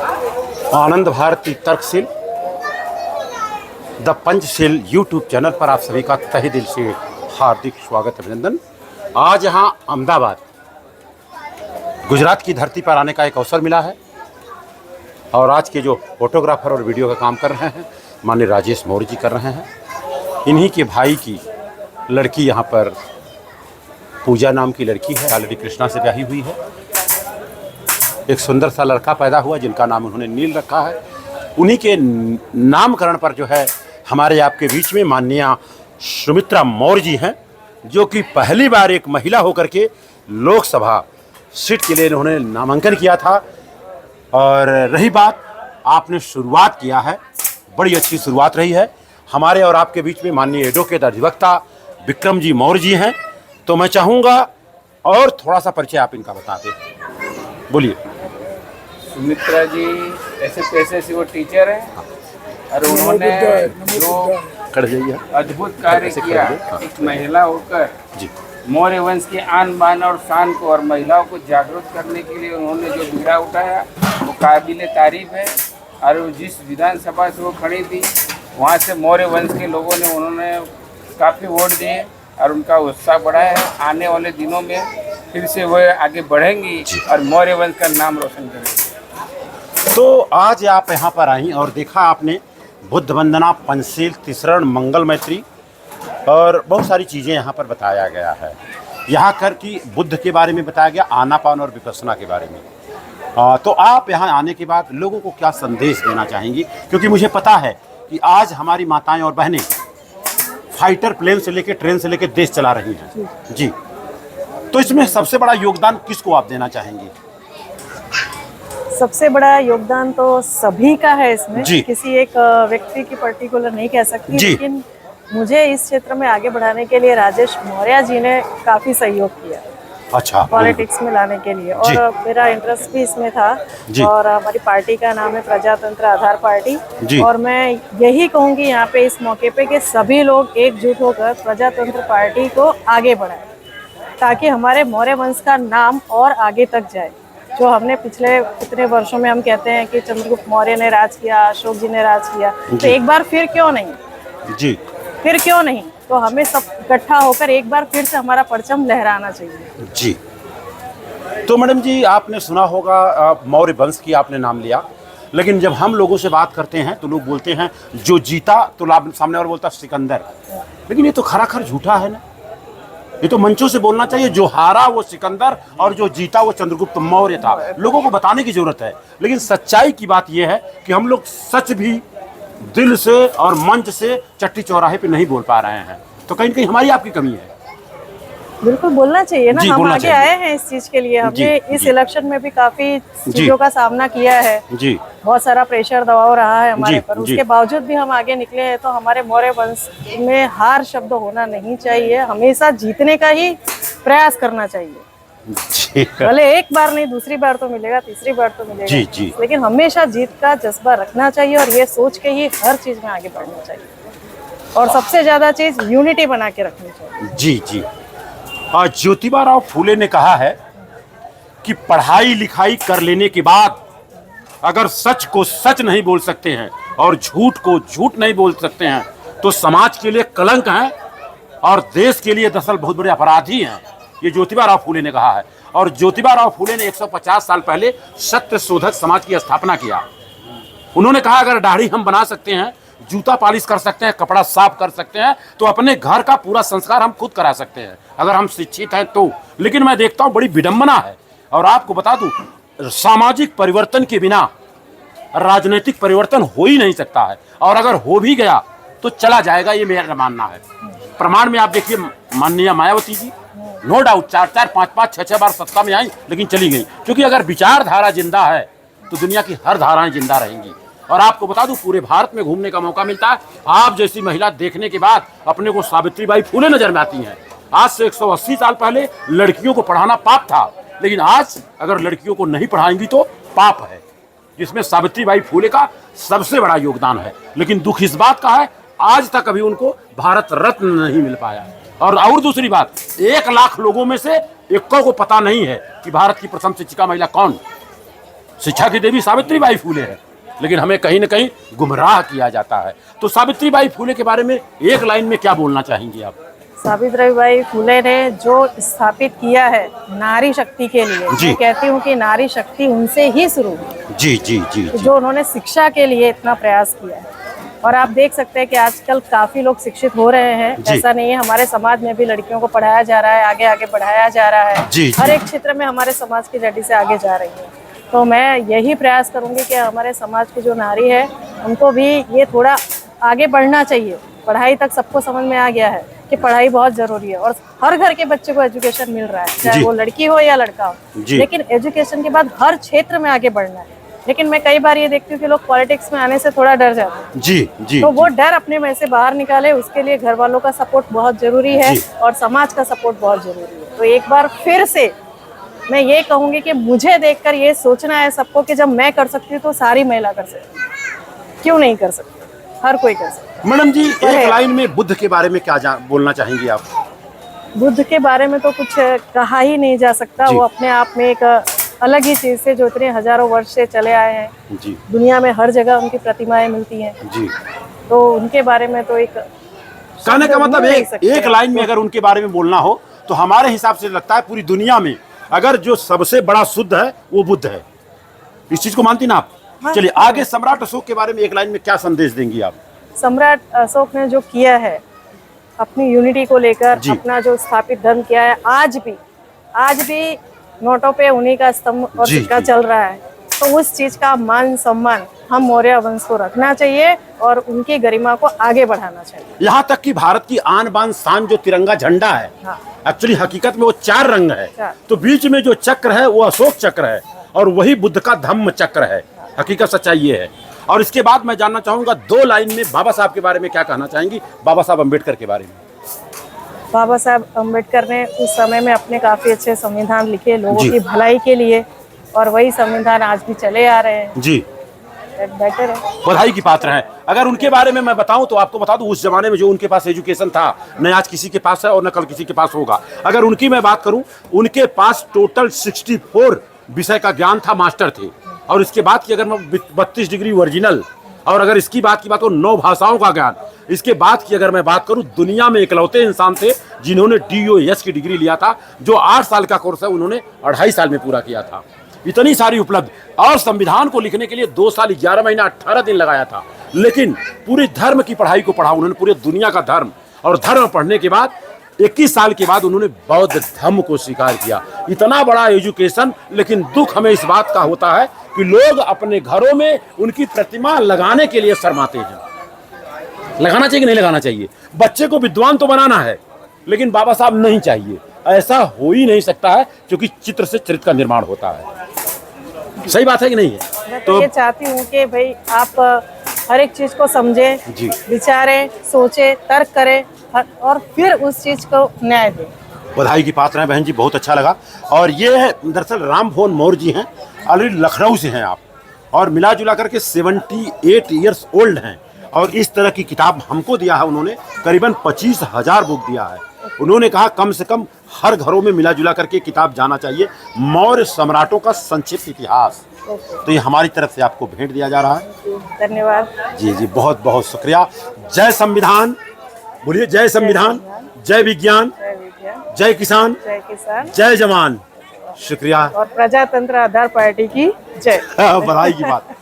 Anand Bharati Tarksheel the Panchsheel YouTube channel पर आप सभी का तहे दिल से हार्दिक स्वागत अभिनंदन। आज यहाँ अहमदाबाद गुजरात की धरती पर आने का एक अवसर मिला है और आज के जो फोटोग्राफर और वीडियो का काम कर रहे हैं माननीय राजेश मौर्य जी कर रहे हैं। इन्हीं के भाई की लड़की यहाँ पर पूजा नाम की लड़की है, ऑलरेडी कृष्णा से ब्याही हुई है। एक सुंदर सा लड़का पैदा हुआ जिनका नाम उन्होंने नील रखा है। उन्हीं के नामकरण पर जो है हमारे आपके बीच में माननीय सुमित्रा मौर्य जी हैं, जो कि पहली बार एक महिला होकर के लोकसभा सीट के लिए इन्होंने नामांकन किया था। और रही बात आपने शुरुआत किया है, बड़ी अच्छी शुरुआत रही है। हमारे और आपके बीच में माननीय एडवोकेट अधिवक्ता विक्रम जी मौर्य जी हैं, तो मैं चाहूँगा और थोड़ा सा परिचय आप इनका बता दें। बोलिए। सुमित्रा जी ऐसे पैसे से वो टीचर हैं और उन्होंने जो अद्भुत कार्य किया, एक महिला होकर जी मौर्य वंश के आन बान और शान को और महिलाओं को जागरूक करने के लिए उन्होंने जो बीड़ा उठाया वो काबिल तारीफ है। और जिस विधानसभा से वो खड़ी थी वहाँ से मौर्य वंश के लोगों ने उन्होंने काफ़ी वोट दिए और उनका उत्साह बढ़ा है। आने वाले दिनों में फिर से वह आगे बढ़ेंगी और मौर्य वंश का नाम रोशन करेंगी। तो आज आप यहाँ पर आई और देखा आपने बुद्ध वंदना, पंचशील, तिसरण, मंगल मैत्री और बहुत सारी चीज़ें यहाँ पर बताया गया है। यहाँ कर कि बुद्ध के बारे में बताया गया, आनापान और विपश्यना के बारे में। तो आप यहाँ आने के बाद लोगों को क्या संदेश देना चाहेंगी? क्योंकि मुझे पता है कि आज हमारी माताएं और बहनें फाइटर प्लेन से लेकर ट्रेन से लेकर देश चला रही हैं जी, तो इसमें सबसे बड़ा योगदान किसको आप देना चाहेंगी? सबसे बड़ा योगदान तो सभी का है इसमें, किसी एक व्यक्ति की पर्टिकुलर नहीं कह सकती, लेकिन मुझे इस क्षेत्र में आगे बढ़ाने के लिए राजेश मौर्य जी ने काफी सहयोग किया। अच्छा, पॉलिटिक्स में लाने के लिए, और मेरा इंटरेस्ट भी इसमें था। और हमारी पार्टी का नाम है प्रजातंत्र आधार पार्टी, और मैं यही कहूँगी यहाँ पे इस मौके पे कि सभी लोग एकजुट होकर प्रजातंत्र पार्टी को आगे बढ़ाएं, ताकि हमारे मौर्य वंश का नाम और आगे तक जाए। जो हमने पिछले कितने वर्षों में हम कहते हैं कि चंद्रगुप्त मौर्य ने राज किया, अशोक जी ने राज किया, तो एक बार फिर क्यों नहीं जी, फिर क्यों नहीं? तो हमें सब इकट्ठा होकर एक बार फिर से हमारा परचम लहराना चाहिए जी। तो मैडम जी, आपने सुना होगा मौर्य वंश की आपने नाम लिया, लेकिन जब हम लोगों से बात करते हैं तो लोग बोलते हैं जो जीता, तो सामने वाला बोलता सिकंदर, लेकिन ये तो खराखर झूठा है ना। ये तो मंचों से बोलना चाहिए, जो हारा वो सिकंदर और जो जीता वो चंद्रगुप्त मौर्य था। लोगों को बताने की जरूरत है, लेकिन सच्चाई की बात यह है कि हम लोग सच भी दिल से और मंच से चट्टी चौराहे पे नहीं बोल पा रहे हैं, तो कहीं कहीं हमारी आपकी कमी है। बिल्कुल बोलना चाहिए ना, हम आगे आए हैं इस चीज के लिए। हमने इस इलेक्शन में भी काफी चीजों का सामना किया है जी, बहुत सारा प्रेशर दबाव रहा है हमारे पर, उसके बावजूद भी हम आगे निकले हैं। तो हमारे मौर्य वंश में हार शब्द होना नहीं चाहिए, हमेशा जीतने का ही प्रयास करना चाहिए। भले एक बार नहीं, दूसरी बार तो मिलेगा, तीसरी बार तो मिलेगा जी, लेकिन हमेशा जीत का जज्बा रखना चाहिए और ये सोच के ही हर चीज में आगे बढ़ना चाहिए। और सबसे ज्यादा चीज यूनिटी बना के रखनी चाहिए। जी जी। ज्योतिबा राव फूले ने कहा है कि पढ़ाई लिखाई कर लेने के बाद अगर सच को सच नहीं बोल सकते हैं और झूठ को झूठ नहीं बोल सकते हैं तो समाज के लिए कलंक हैं और देश के लिए दरअसल बहुत बड़े अपराधी हैं। ये ज्योतिबा राव फूले ने कहा है। और ज्योतिबा राव फूले ने 150 साल पहले सत्य शोधक समाज की स्थापना किया। उन्होंने कहा अगर दाढ़ी हम बना सकते हैं, जूता पॉलिश कर सकते हैं, कपड़ा साफ कर सकते हैं, तो अपने घर का पूरा संस्कार हम खुद करा सकते हैं अगर हम शिक्षित हैं तो। लेकिन मैं देखता हूं बड़ी विडंबना है। और आपको बता दूं, सामाजिक परिवर्तन के बिना राजनीतिक परिवर्तन हो ही नहीं सकता है, और अगर हो भी गया तो चला जाएगा, ये मेरा मानना है। प्रमाण में आप देखिए माननीय मायावती जी, नो डाउट 4-4, 5-5, 6-6 बार सत्ता में आई लेकिन चली गई, क्योंकि अगर विचारधारा जिंदा है तो दुनिया की हर धाराएं जिंदा रहेंगी। और आपको बता दूं, पूरे भारत में घूमने का मौका मिलता है, आप जैसी महिला देखने के बाद अपने को सावित्रीबाई फूले नजर में आती हैं। आज से 180 साल पहले लड़कियों को पढ़ाना पाप था, लेकिन आज अगर लड़कियों को नहीं पढ़ाएंगी तो पाप है, जिसमें सावित्रीबाई फूले का सबसे बड़ा योगदान है। लेकिन दुख इस बात का है, आज तक अभी उनको भारत रत्न नहीं मिल पाया। और दूसरी बात, 1 लाख लोगों में से 1 को पता नहीं है कि भारत की प्रथम शिक्षिका महिला कौन। शिक्षा की देवी सावित्रीबाई फूले है, लेकिन हमें कहीं न कहीं गुमराह किया जाता है। तो सावित्रीबाई फूले के बारे में एक लाइन में क्या बोलना चाहेंगी आप? सावित्रीबाई फूले ने जो स्थापित किया है नारी शक्ति के लिए, मैं कहती हूँ कि नारी शक्ति उनसे ही शुरू हुई। जी जी जी, जी। जो उन्होंने शिक्षा के लिए इतना प्रयास किया है, और आप देख सकते हैं कि आजकल काफी लोग शिक्षित हो रहे हैं। ऐसा नहीं है, हमारे समाज में भी लड़कियों को पढ़ाया जा रहा है, आगे आगे बढ़ाया जा रहा है। जी, हर एक क्षेत्र में हमारे समाज की लेडी से आगे जा रही है। तो मैं यही प्रयास करूंगी कि हमारे समाज की जो नारी है उनको भी ये थोड़ा आगे बढ़ना चाहिए। पढ़ाई तक सबको समझ में आ गया है कि पढ़ाई बहुत जरूरी है, और हर घर के बच्चे को एजुकेशन मिल रहा है, चाहे वो लड़की हो या लड़का हो। लेकिन एजुकेशन के बाद हर क्षेत्र में आगे बढ़ना है। लेकिन मैं कई बार ये देखती हूँ कि लोग पॉलिटिक्स में आने से थोड़ा डर जाते हैं। जी जी, तो वो डर अपने में से बाहर निकाले, उसके लिए घर वालों का सपोर्ट बहुत जरूरी है और समाज का सपोर्ट बहुत जरूरी है। तो एक बार फिर से मैं ये कहूंगी कि मुझे देखकर ये सोचना है सबको कि जब मैं कर सकती हूँ तो सारी महिला कर सकती है, क्यों नहीं कर सकती, हर कोई कर सकता है। मैडम जी, एक लाइन में बुद्ध के बारे में क्या बोलना चाहेंगी आप? बुद्ध के बारे में तो कुछ कहा ही नहीं जा सकता। वो अपने आप में एक अलग ही चीज से, जो इतने हजारों वर्ष से चले आए हैं जी। दुनिया में हर जगह उनकी प्रतिमाएं मिलती हैं जी। तो उनके बारे में तो एक कहने का मतलब एक लाइन में अगर उनके बारे में बोलना हो तो हमारे हिसाब से लगता है पूरी दुनिया में अगर जो सबसे बड़ा शुद्ध है वो बुद्ध है। इस चीज को मानती ना आप? हाँ। चलिए आगे भी अशोक के बारे में एक लाइन में क्या संदेश देंगी आप? सम्राट अशोक ने जो किया है अपनी यूनिटी को लेकर, अपना जो स्थापित धर्म किया है, आज भी नोटों पे उन्हीं का स्तंभ और सिक्का चल रहा है। तो उस चीज का मान सम्मान हम मौर्य वंश को रखना चाहिए और उनकी गरिमा को आगे बढ़ाना चाहिए। यहाँ तक कि भारत की आन बान शान जो तिरंगा झंडा है, एक्चुअली हकीकत में वो 4 रंग है। तो बीच में जो चक्र है वो अशोक चक्र है और वही बुद्ध का धम्म चक्र है। हकीकत सच्चाई ये है। और इसके बाद मैं जानना चाहूंगा 2 लाइन में बाबा साहब के बारे में क्या कहना चाहेंगी, बाबा साहब अम्बेडकर के बारे में? बाबा साहब अम्बेडकर ने उस समय में अपने काफी अच्छे संविधान लिखे लोगों की भलाई के लिए, और वही संविधान आज भी चले आ रहे हैं। जी, बेटर है, बधाई की पात्र हैं। अगर उनके बारे में मैं बताऊं तो आपको बता दूं, उस जमाने में जो उनके पास एजुकेशन था न आज किसी के पास है और न कल किसी के पास होगा। अगर उनकी मैं बात करूं, उनके पास टोटल 64 विषय का ज्ञान था, मास्टर थे। और इसके बाद की अगर मैं 32 डिग्री ओरिजिनल, और अगर इसकी बात की बात हो 9 भाषाओं का ज्ञान। इसके बाद की अगर मैं बात करूं, दुनिया में इकलौते इंसान थे जिन्होंने DOS की डिग्री लिया था। जो 8 साल का कोर्स है उन्होंने 2.5 साल में पूरा किया था। इतनी सारी उपलब्धि, और संविधान को लिखने के लिए 2 साल 11 महीना 18 दिन लगाया था। लेकिन पूरे धर्म की पढ़ाई को पढ़ा उन्होंने, पूरे दुनिया का धर्म, और धर्म पढ़ने के बाद 21 साल के बाद उन्होंने बौद्ध धर्म को स्वीकार किया। इतना बड़ा एजुकेशन, लेकिन दुख हमें इस बात का होता है कि लोग अपने घरों में उनकी प्रतिमा लगाने के लिए शर्माते हैं। लगाना चाहिए कि नहीं लगाना चाहिए? बच्चे को विद्वान तो बनाना है, लेकिन बाबा साहब नहीं चाहिए। ऐसा हो ही नहीं सकता है, क्योंकि चित्र से चरित्र का निर्माण होता है। सही बात है कि नहीं है? मैं तो ये चाहती हूँ कि भाई आप हर एक चीज को समझें, विचारें, सोचें, तर्क करें और फिर उस चीज को न्याय दें। बधाई की पात्र हैं बहन जी, बहुत अच्छा लगा। और ये है दरअसल राम भुवन मौर्य जी हैं, ऑलरेडी लखनऊ से हैं आप, और मिला जुला करके 78 ईयर्स ओल्ड हैं। और इस तरह की किताब हमको दिया है उन्होंने, करीबन 25,000 बुक दिया है। उन्होंने कहा कम से कम हर घरों में मिला जुला करके किताब जाना चाहिए, मौर्य सम्राटों का संक्षिप्त इतिहास। तो ये हमारी तरफ से आपको भेंट दिया जा रहा है। धन्यवाद जी जी, बहुत बहुत शुक्रिया। जय संविधान, बोलिए जय संविधान, जय विज्ञान, जय किसान, जय जवान। शुक्रिया। और प्रजातंत्र आधार पार्टी की जय। बधाई की बात।